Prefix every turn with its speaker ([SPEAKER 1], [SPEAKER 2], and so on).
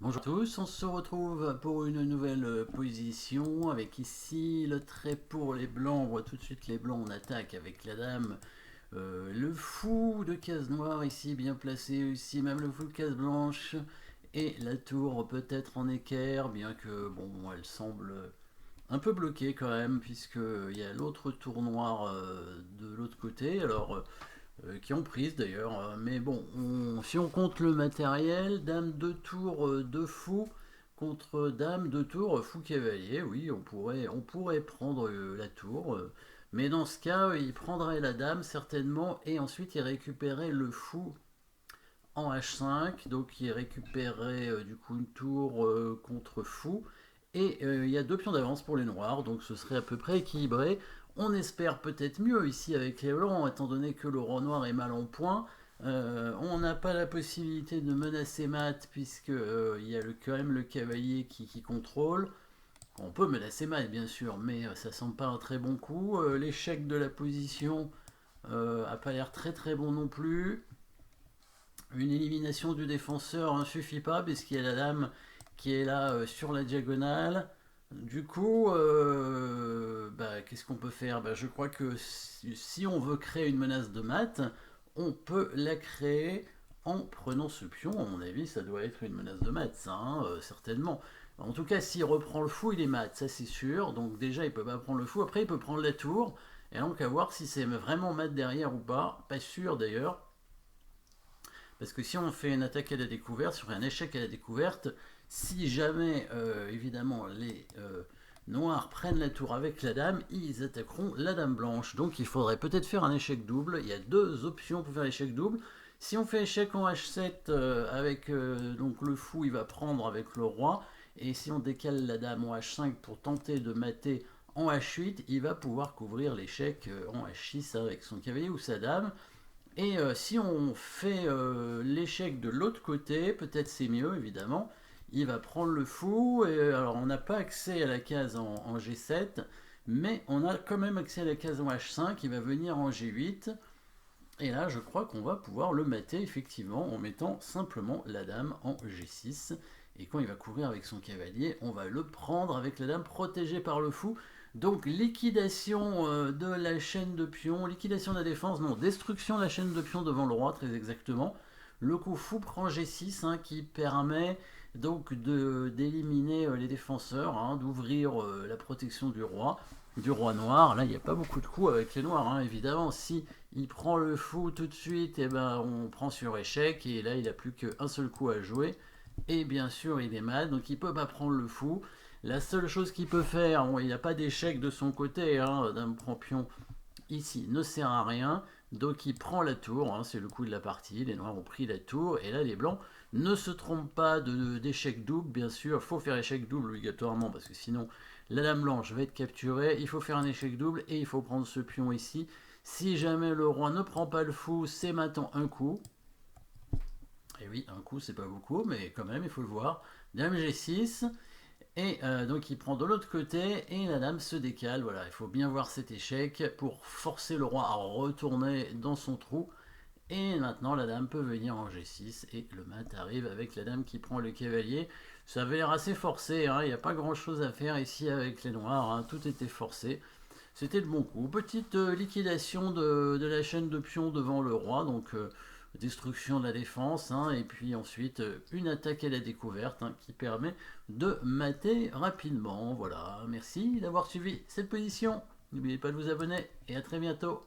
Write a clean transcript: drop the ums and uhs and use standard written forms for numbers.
[SPEAKER 1] Bonjour à tous, on se retrouve pour une nouvelle position avec ici le trait pour les blancs. On voit tout de suite les blancs, on attaque avec la dame. Le fou de case noire ici bien placé, ici même le fou de case blanche. Et la tour peut-être en équerre, bien que bon, elle semble un peu bloquée quand même, puisqu'il y a l'autre tour noir de l'autre côté. Alors qui ont prise d'ailleurs. Mais bon, si on compte le matériel, dame de tour de fou contre dame de tour fou cavalier, oui, on pourrait prendre la tour. Mais dans ce cas, il prendrait la dame certainement et ensuite il récupérait le fou en H5. Donc il récupérait du coup une tour contre fou. Et il y a deux pions d'avance pour les noirs, donc ce serait à peu près équilibré. On espère peut-être mieux ici avec les blancs, étant donné que le roi noir est mal en point. On n'a pas la possibilité de menacer mat, puisque il y a quand même le cavalier qui contrôle. On peut menacer mat, bien sûr, mais ça semble pas un très bon coup. L'échec de la position a pas l'air très très bon non plus. Une élimination du défenseur ne suffit pas, puisqu'il y a la dame qui est là sur la diagonale. Du coup, qu'est-ce qu'on peut faire? Je crois que si on veut créer une menace de mat, on peut la créer en prenant ce pion. À mon avis, ça doit être une menace de mat, ça, hein, certainement. En tout cas, s'il reprend le fou, il est mat, ça c'est sûr. Donc déjà, il peut pas prendre le fou. Après, il peut prendre la tour. Et donc, à voir si c'est vraiment mat derrière ou pas. Pas sûr d'ailleurs. Parce que si on fait une attaque à la découverte, sur un échec à la découverte, si jamais, évidemment, les noirs prennent la tour avec la dame, ils attaqueront la dame blanche. Donc il faudrait peut-être faire un échec double. Il y a deux options pour faire l'échec double. Si on fait échec en H7 avec donc le fou, il va prendre avec le roi. Et si on décale la dame en H5 pour tenter de mater en H8, il va pouvoir couvrir l'échec en H6 avec son cavalier ou sa dame. Et si on fait l'échec de l'autre côté, peut-être c'est mieux évidemment. Il va prendre le fou. Et, alors on n'a pas accès à la case en G7, mais on a quand même accès à la case en H5. Il va venir en G8. Et là, je crois qu'on va pouvoir le mater effectivement en mettant simplement la dame en G6. Et quand il va courir avec son cavalier, on va le prendre avec la dame protégée par le fou. Donc liquidation de la chaîne de pions, liquidation de la défense, non, destruction de la chaîne de pions devant le roi, très exactement. Le coup fou prend G6 hein, qui permet donc d'éliminer les défenseurs, hein, d'ouvrir la protection du roi noir. Là, il n'y a pas beaucoup de coups avec les noirs, hein, évidemment. Si il prend le fou tout de suite, et ben on prend sur échec, et là il n'a plus qu'un seul coup à jouer. Et bien sûr, il est mal, donc il ne peut pas prendre le fou. La seule chose qu'il peut faire, bon, il n'y a pas d'échec de son côté, hein, dame prend pion ici ne sert à rien. Donc il prend la tour, hein, c'est le coup de la partie. Les noirs ont pris la tour, et là les blancs ne se trompent pas d'échec double, bien sûr. Il faut faire échec double obligatoirement, parce que sinon la dame blanche va être capturée. Il faut faire un échec double, et il faut prendre ce pion ici. Si jamais le roi ne prend pas le fou, c'est maintenant un coup. Et oui, un coup, c'est pas beaucoup, mais quand même, il faut le voir. Dame G6. Et donc il prend de l'autre côté et la dame se décale. Voilà, il faut bien voir cet échec pour forcer le roi à retourner dans son trou. Et maintenant la dame peut venir en G6 et le mat arrive avec la dame qui prend le cavalier. Ça avait l'air assez forcé, hein, il n'y a pas grand chose à faire ici avec les noirs, hein, tout était forcé. C'était le bon coup. Petite liquidation de la chaîne de pions devant le roi, donc destruction de la défense, hein, et puis ensuite une attaque à la découverte hein, qui permet de mater rapidement. Voilà, merci d'avoir suivi cette position. N'oubliez pas de vous abonner et à très bientôt.